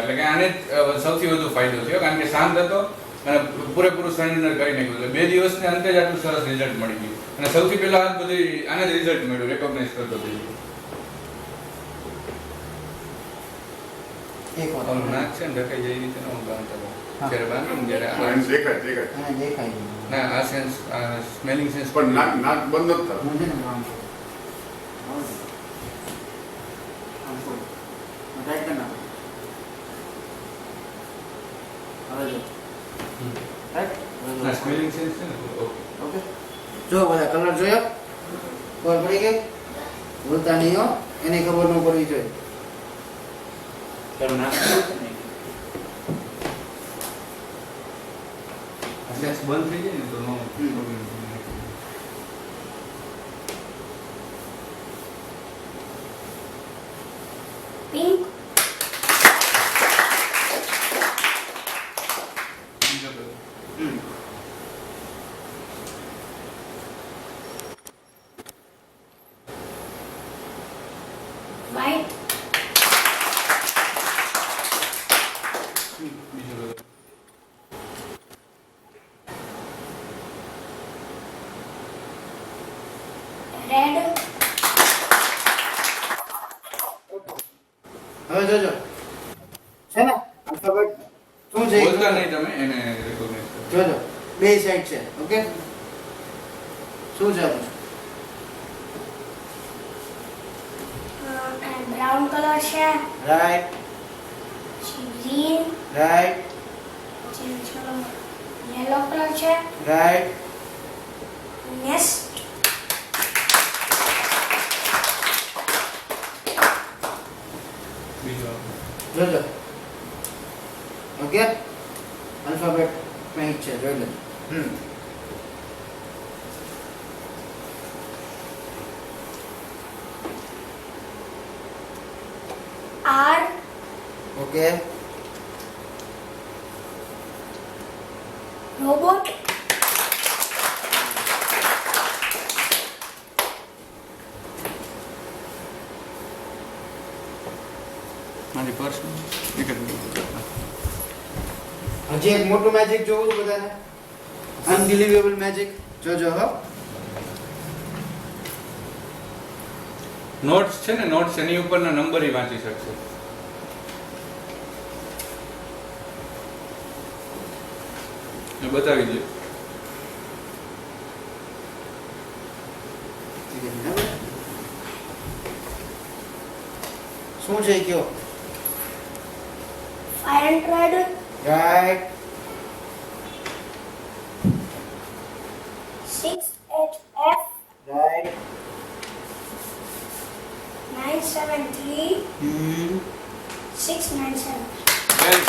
એટલે કે આને જ સૌથી વધુ ફાયદો થયો, કારણ કે શાંત હતો અને પૂરેપૂરું સરેન્ડર કરી નાખ્યું. એટલે 2 દિવસની અંતે જ આટલું સરસ રિઝલ્ટ મળી ગયું. અને સૌથી પહેલા આ બધી આને જ રિઝલ્ટ મળ્યું, રેકોગ્નાઇઝ કરતો થઈ ગયો. એક વાર ઓલું નાક છે ને ઢકાઈ જાય એ રીતે ન બાંધતો જ્યારે બાંધું ને જ્યારે હા, એને દેખાય હા દેખાય છે. ના આ સેન્સ સ્મેલિંગ સેન્સ પણ નાક બંધ નથી થતું. હું છે ને આમ કરું. આમ કરું. આમ ટાઈટ કરી નાખો. હવે જો. રાઈટ? ના સ્મેલિંગ સેન્સ છે ને ઓકે. ઓકે. જો બધા કલર જોયો? ખબર પડી ગઈ? ભૂલતા નહીં હો. એને ખબર ન પડવી જોઈએ. તારું નામ શું છે ને? સેન્સ બંધ થઈ જાય ને તો નો પ્રોબ્લેમ. પિંક, વ્હાઈટ, રેડ, હવે જોજો. છે ને? આલ્ફાબેટ શું છે? બોલતા નહીં તમે એને રેકોગ્નાઇઝ કરો. જોજો. બે સાઈડ છે. ઓકે? શું છે આપણે? બ્રાઉન કલર છે, રાઈટ, પછી ગ્રીન, રાઈટ, પછી યેલો કલર છે, રાઈટ. નેક્સ્ટ બીજો જોજો. ઓકે? આલ્ફાબેટ પેન્ટ છે. જોઈ લો. R, okay? રોબોટ, મારી પર્સ એક જ મિનિટ. હજી એક મોટું મેજિક જોવું બધાને. Unbelievable magic. જોજો હો. નોટ્સ છે ને નોટ્સ એની ઉપરના નંબર ઈ વાંચી શકશે. એ બતાવી દે. શું છે કયો? Fire red, right, 6HF, right. 973, 697. Well,